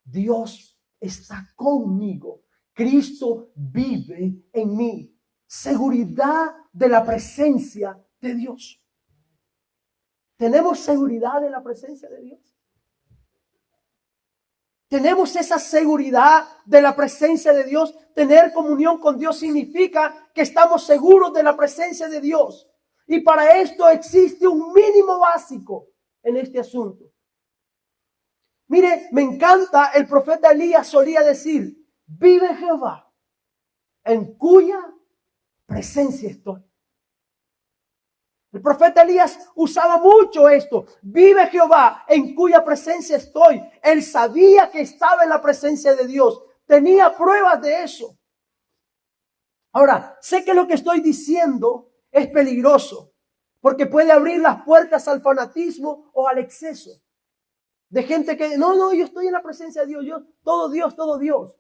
Dios está conmigo. Cristo vive en mí. Seguridad de la presencia de Dios. ¿Tenemos seguridad de la presencia de Dios? Tenemos esa seguridad de la presencia de Dios. Tener comunión con Dios significa que estamos seguros de la presencia de Dios. Y para esto existe un mínimo básico en este asunto. Mire, me encanta, el profeta Elías solía decir, vive Jehová, en cuya presencia estoy. El profeta Elías usaba mucho esto. Vive Jehová, en cuya presencia estoy. Él sabía que estaba en la presencia de Dios. Tenía pruebas de eso. Ahora, sé que lo que estoy diciendo es peligroso, porque puede abrir las puertas al fanatismo o al exceso. De gente que, no, yo estoy en la presencia de Dios, todo Dios, todo Dios.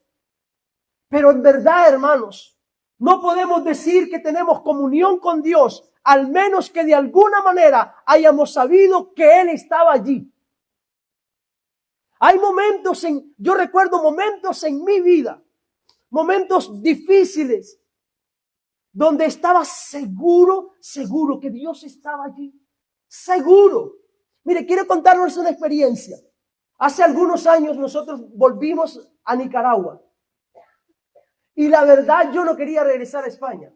Pero en verdad, hermanos, no podemos decir que tenemos comunión con Dios, al menos que de alguna manera hayamos sabido que Él estaba allí. Hay momentos yo recuerdo momentos en mi vida, momentos difíciles, donde estaba seguro que Dios estaba allí. Seguro. Mire, quiero contarles una experiencia. Hace algunos años nosotros volvimos a Nicaragua. Y la verdad, yo no quería regresar a España.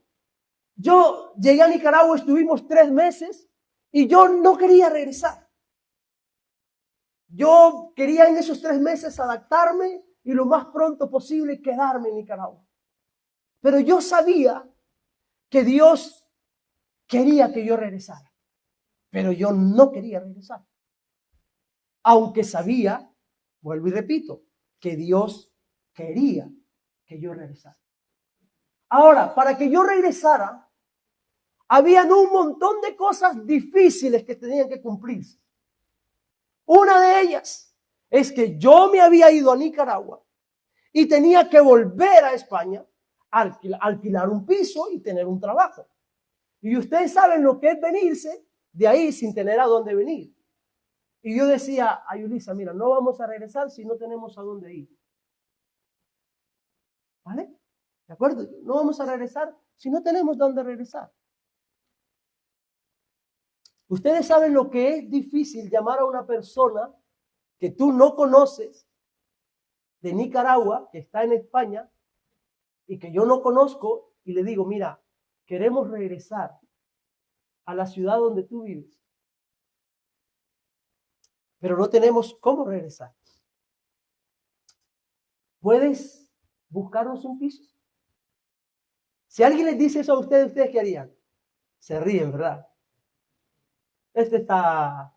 Yo llegué a Nicaragua, estuvimos 3 meses y yo no quería regresar. Yo quería en esos 3 meses adaptarme y lo más pronto posible quedarme en Nicaragua. Pero yo sabía que Dios quería que yo regresara. Pero yo no quería regresar. Aunque sabía, vuelvo y repito, que Dios quería que yo regresara. Ahora, para que yo regresara, habían un montón de cosas difíciles que tenían que cumplirse. Una de ellas es que yo me había ido a Nicaragua y tenía que volver a España a alquilar un piso y tener un trabajo. Y ustedes saben lo que es venirse de ahí sin tener a dónde venir. Y yo decía a Yulisa, mira, no vamos a regresar si no tenemos a dónde ir. ¿Vale? ¿De acuerdo? No vamos a regresar si no tenemos dónde regresar. Ustedes saben lo que es difícil llamar a una persona que tú no conoces de Nicaragua, que está en España, y que yo no conozco, y le digo, mira, queremos regresar a la ciudad donde tú vives, pero no tenemos cómo regresar. ¿Puedes buscarnos un piso? Si alguien les dice eso a ustedes, ¿ustedes qué harían? Se ríen, ¿verdad? Este está...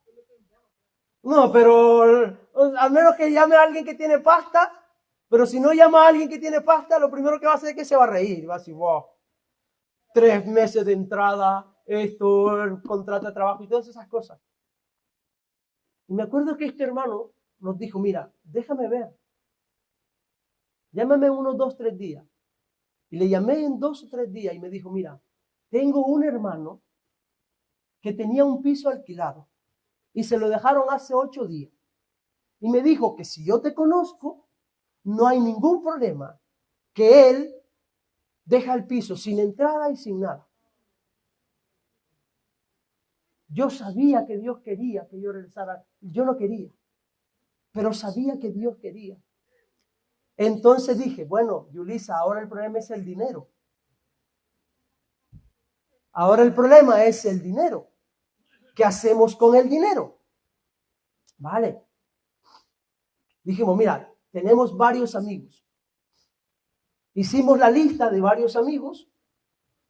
No, pero al menos que llame a alguien que tiene pasta, pero si no llama a alguien que tiene pasta, lo primero que va a hacer es que se va a reír. Va a decir, wow, 3 meses de entrada, esto, el contrato de trabajo y todas esas cosas. Y me acuerdo que este hermano nos dijo, mira, déjame ver. Llámame unos 2, 3 días. Y le llamé en 2 o 3 días y me dijo, mira, tengo un hermano que tenía un piso alquilado y se lo dejaron hace 8 días. Y me dijo que si yo te conozco, no hay ningún problema, que él deja el piso sin entrada y sin nada. Yo sabía que Dios quería que yo regresara. Yo no quería, pero sabía que Dios quería. Entonces dije, bueno, Yulisa, ahora el problema es el dinero. Ahora el problema es el dinero. ¿Qué hacemos con el dinero? Vale. Dijimos, mira, tenemos varios amigos. Hicimos la lista de varios amigos,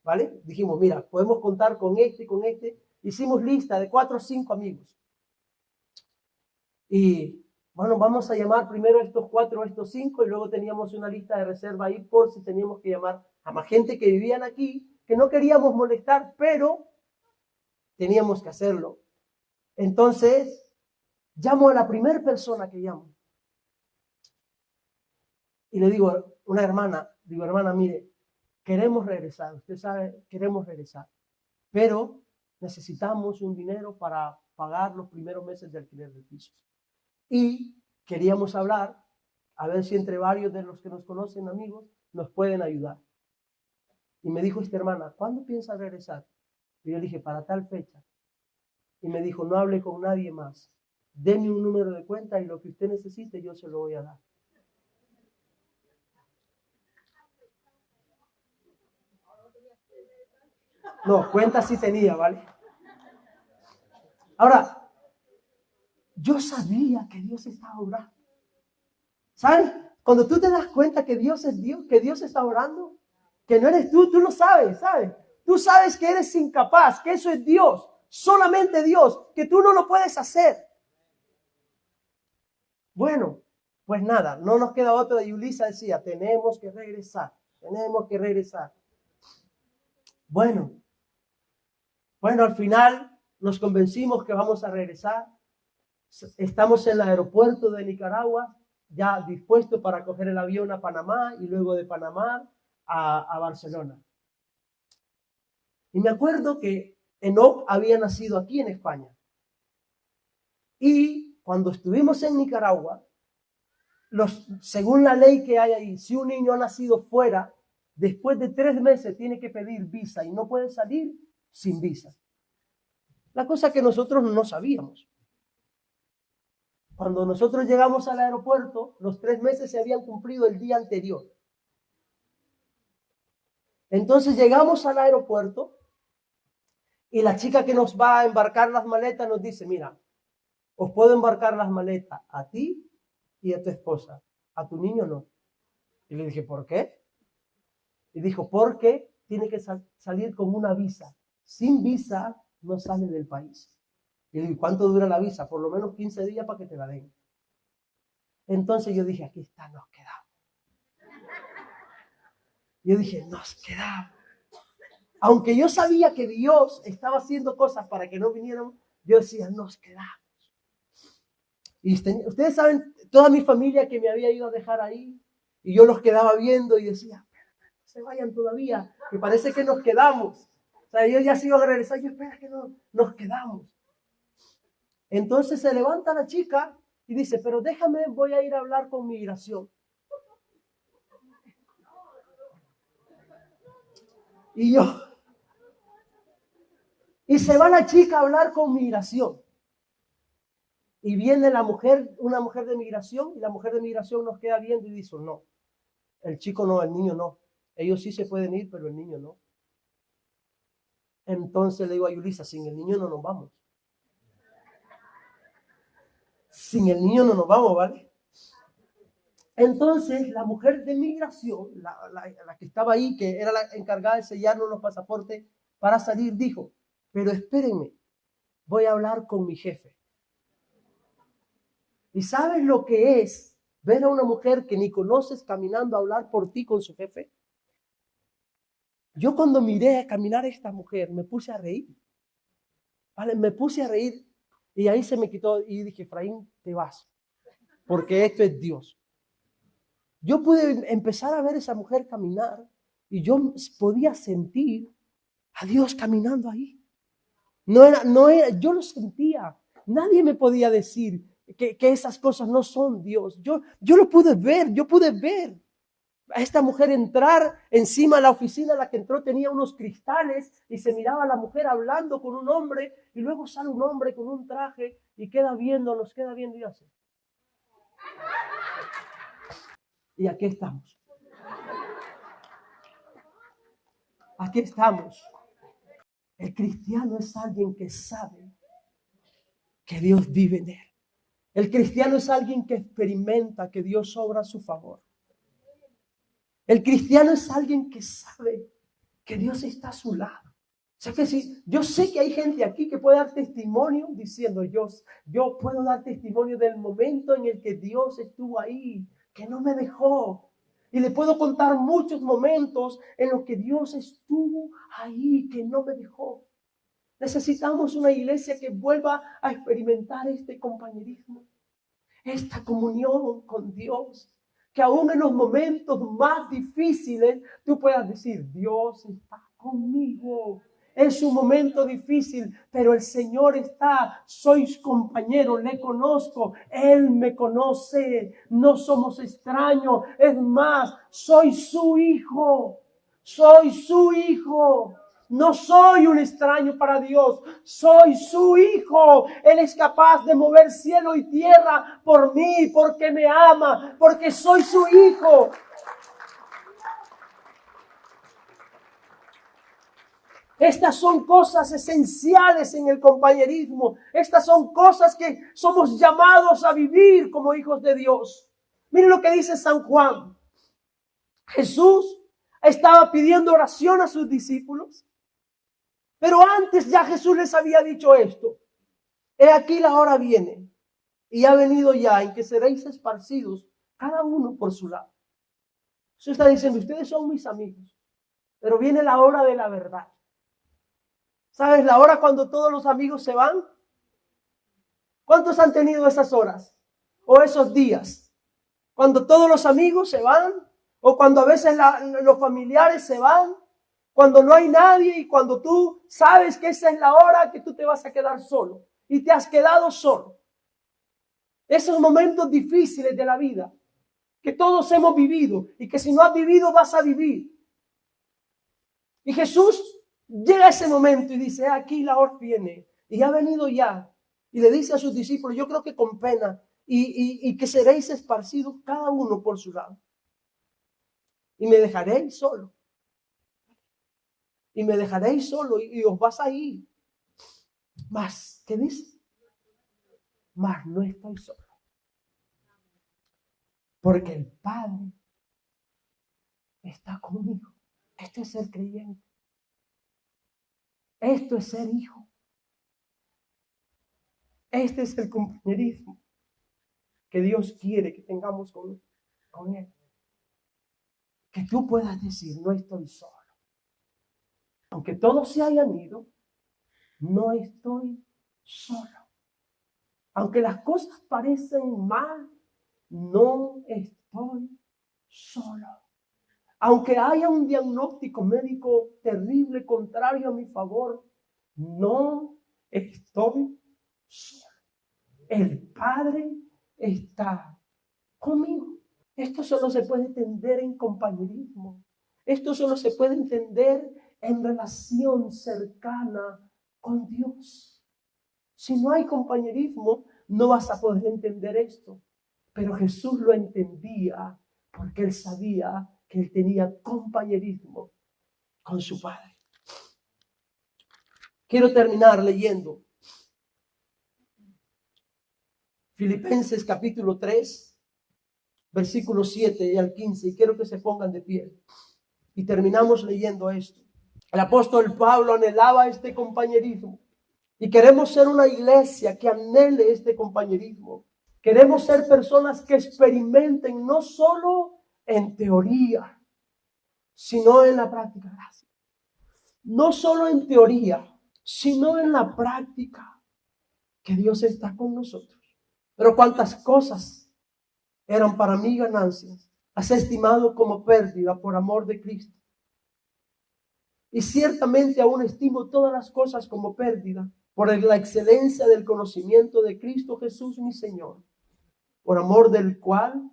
¿vale? Dijimos, mira, podemos contar con este y con este. Hicimos lista de 4 o 5 amigos. Y bueno, vamos a llamar primero a estos 4 o estos 5 y luego teníamos una lista de reserva ahí por si teníamos que llamar a más gente que vivían aquí, que no queríamos molestar, pero teníamos que hacerlo. Entonces, llamo a la primera persona que llamo. Y le digo a una hermana, hermana, mire, queremos regresar, usted sabe, queremos regresar, pero necesitamos un dinero para pagar los primeros meses de alquiler del piso. Y queríamos hablar, a ver si entre varios de los que nos conocen, amigos, nos pueden ayudar. Y me dijo esta hermana, ¿cuándo piensa regresar? Y yo le dije, para tal fecha. Y me dijo, no hable con nadie más. Deme un número de cuenta y lo que usted necesite yo se lo voy a dar. No, cuenta sí tenía, ¿vale? Ahora, yo sabía que Dios estaba orando. ¿Sabes? Cuando tú te das cuenta que Dios es Dios, que Dios está orando, que no eres tú lo sabes, ¿sabes? Tú sabes que eres incapaz, que eso es Dios, solamente Dios, que tú no lo puedes hacer. Bueno, pues nada, no nos queda otra. Y Yulisa decía, tenemos que regresar. Bueno, al final nos convencimos que vamos a regresar. Estamos en el aeropuerto de Nicaragua, ya dispuestos para coger el avión a Panamá y luego de Panamá a Barcelona. Y me acuerdo que Enoch había nacido aquí en España. Y cuando estuvimos en Nicaragua, según la ley que hay ahí, si un niño ha nacido fuera, después de 3 meses tiene que pedir visa y no puede salir sin visa. La cosa que nosotros no sabíamos. Cuando nosotros llegamos al aeropuerto, los 3 meses se habían cumplido el día anterior. Entonces llegamos al aeropuerto y la chica que nos va a embarcar las maletas nos dice, mira, os puedo embarcar las maletas a ti y a tu esposa, a tu niño no. Y le dije, ¿por qué? Y dijo, porque tiene que salir con una visa. Sin visa no sale del país. Y le dije, ¿cuánto dura la visa? Por lo menos 15 días para que te la den. Entonces yo dije, aquí está, nos quedamos. Yo dije, nos quedamos. Aunque yo sabía que Dios estaba haciendo cosas para que no vinieran, yo decía, nos quedamos. Y ustedes saben, toda mi familia que me había ido a dejar ahí, y yo los quedaba viendo y decía, no se vayan todavía, que parece que nos quedamos. O sea, ellos ya se iban a regresar, yo espera que no, nos quedamos. Entonces se levanta la chica y dice, pero déjame, voy a ir a hablar con migración. Y yo, y se va la chica a hablar con migración. Y viene la mujer, una mujer de migración, y la mujer de migración nos queda viendo y dice, no, el chico no, el niño no. Ellos sí se pueden ir, pero el niño no. Entonces le digo a Yulisa, sin el niño no nos vamos. Sin el niño no nos vamos, ¿vale? Entonces la mujer de migración, la que estaba ahí, que era la encargada de sellarnos los pasaportes para salir, dijo, pero espérenme, voy a hablar con mi jefe. ¿Y sabes lo que es ver a una mujer que ni conoces caminando a hablar por ti con su jefe? Yo cuando miré a caminar a esta mujer me puse a reír. ¿Vale? Me puse a reír y ahí se me quitó y dije, Efraín, te vas, porque esto es Dios. Yo pude empezar a ver a esa mujer caminar y yo podía sentir a Dios caminando ahí. No era, yo lo sentía. Nadie me podía decir que esas cosas no son Dios. Yo lo pude ver, yo pude ver a esta mujer entrar encima de la oficina. La que entró tenía unos cristales y se miraba a la mujer hablando con un hombre y luego sale un hombre con un traje y nos queda viendo y así. Y aquí estamos. Aquí estamos. El cristiano es alguien que sabe que Dios vive en él. El cristiano es alguien que experimenta que Dios obra a su favor. El cristiano es alguien que sabe que Dios está a su lado. O sea que si, yo sé que hay gente aquí que puede dar testimonio diciendo, yo puedo dar testimonio del momento en el que Dios estuvo ahí, que no me dejó. Y le puedo contar muchos momentos en los que Dios estuvo ahí, que no me dejó. Necesitamos una iglesia que vuelva a experimentar este compañerismo, esta comunión con Dios. Que aún en los momentos más difíciles tú puedas decir, Dios está conmigo. Es un momento difícil, pero el Señor está. Sois compañeros, le conozco. Él me conoce. No somos extraños. Es más, soy su hijo. Soy su hijo. No soy un extraño para Dios, soy su hijo. Él es capaz de mover cielo y tierra por mí, porque me ama, porque soy su hijo. Estas son cosas esenciales en el compañerismo. Estas son cosas que somos llamados a vivir como hijos de Dios. Miren lo que dice San Juan. Jesús estaba pidiendo oración a sus discípulos. Pero antes ya Jesús les había dicho esto. He aquí la hora viene y ha venido ya en que seréis esparcidos cada uno por su lado. Jesús está diciendo, ustedes son mis amigos, pero viene la hora de la verdad. ¿Sabes la hora cuando todos los amigos se van? ¿Cuántos han tenido esas horas o esos días? Cuando todos los amigos se van o cuando a veces los familiares se van, cuando no hay nadie y cuando tú sabes que esa es la hora que tú te vas a quedar solo y te has quedado solo. Esos momentos difíciles de la vida que todos hemos vivido y que si no has vivido vas a vivir. Y Jesús llega a ese momento y dice, aquí la hora viene y ha venido ya. Y le dice a sus discípulos, yo creo que con pena, y que seréis esparcidos cada uno por su lado. Y me dejaréis solo. Y me dejaréis solo y os vas a ir. Mas, ¿qué dice? Mas no estoy solo. Porque el Padre está conmigo. Esto es ser creyente. Esto es ser hijo. Este es el compañerismo que Dios quiere que tengamos con Él. que tú puedas decir, no estoy solo. Aunque todos se hayan ido, no estoy solo. Aunque las cosas parecen mal, no estoy solo. Aunque haya un diagnóstico médico terrible contrario a mi favor, no estoy solo. El Padre está conmigo. Esto solo se puede entender en compañerismo. Esto solo se puede entender en relación cercana con Dios. Si no hay compañerismo, no vas a poder entender esto. Pero Jesús lo entendía porque él sabía que él tenía compañerismo con su Padre. Quiero terminar leyendo Filipenses capítulo 3, versículos 7 y al 15. Y quiero que se pongan de pie. Y terminamos leyendo esto. El apóstol Pablo anhelaba este compañerismo. Y queremos ser una iglesia que anhele este compañerismo. Queremos ser personas que experimenten no solo en teoría, sino en la práctica. Gracias. No solo en teoría, sino en la práctica, que Dios está con nosotros. Pero cuántas cosas eran para mí ganancias, has estimado como pérdida por amor de Cristo. Y ciertamente aún estimo todas las cosas como pérdida por la excelencia del conocimiento de Cristo Jesús mi Señor, por amor del cual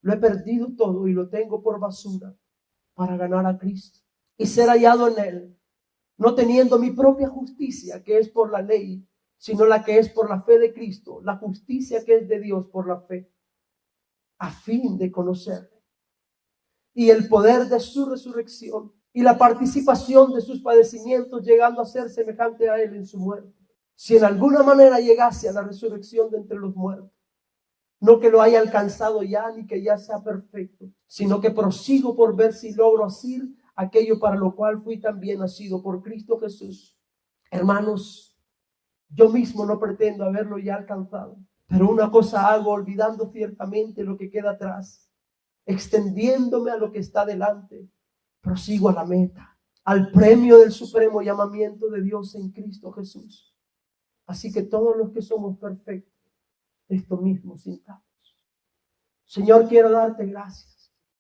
lo he perdido todo y lo tengo por basura para ganar a Cristo y ser hallado en Él, no teniendo mi propia justicia que es por la ley, sino la que es por la fe de Cristo, la justicia que es de Dios por la fe, a fin de conocerle y el poder de su resurrección y la participación de sus padecimientos, llegando a ser semejante a Él en su muerte, si en alguna manera llegase a la resurrección de entre los muertos. No que lo haya alcanzado ya, ni que ya sea perfecto, sino que prosigo por ver si logro hacer aquello para lo cual fui también nacido por Cristo Jesús. Hermanos, yo mismo no pretendo haberlo ya alcanzado, pero una cosa hago, olvidando ciertamente lo que queda atrás, extendiéndome a lo que está delante, prosigo a la meta, al premio del supremo llamamiento de Dios en Cristo Jesús. Así que todos los que somos perfectos, esto mismo sintamos. Señor, quiero darte gracias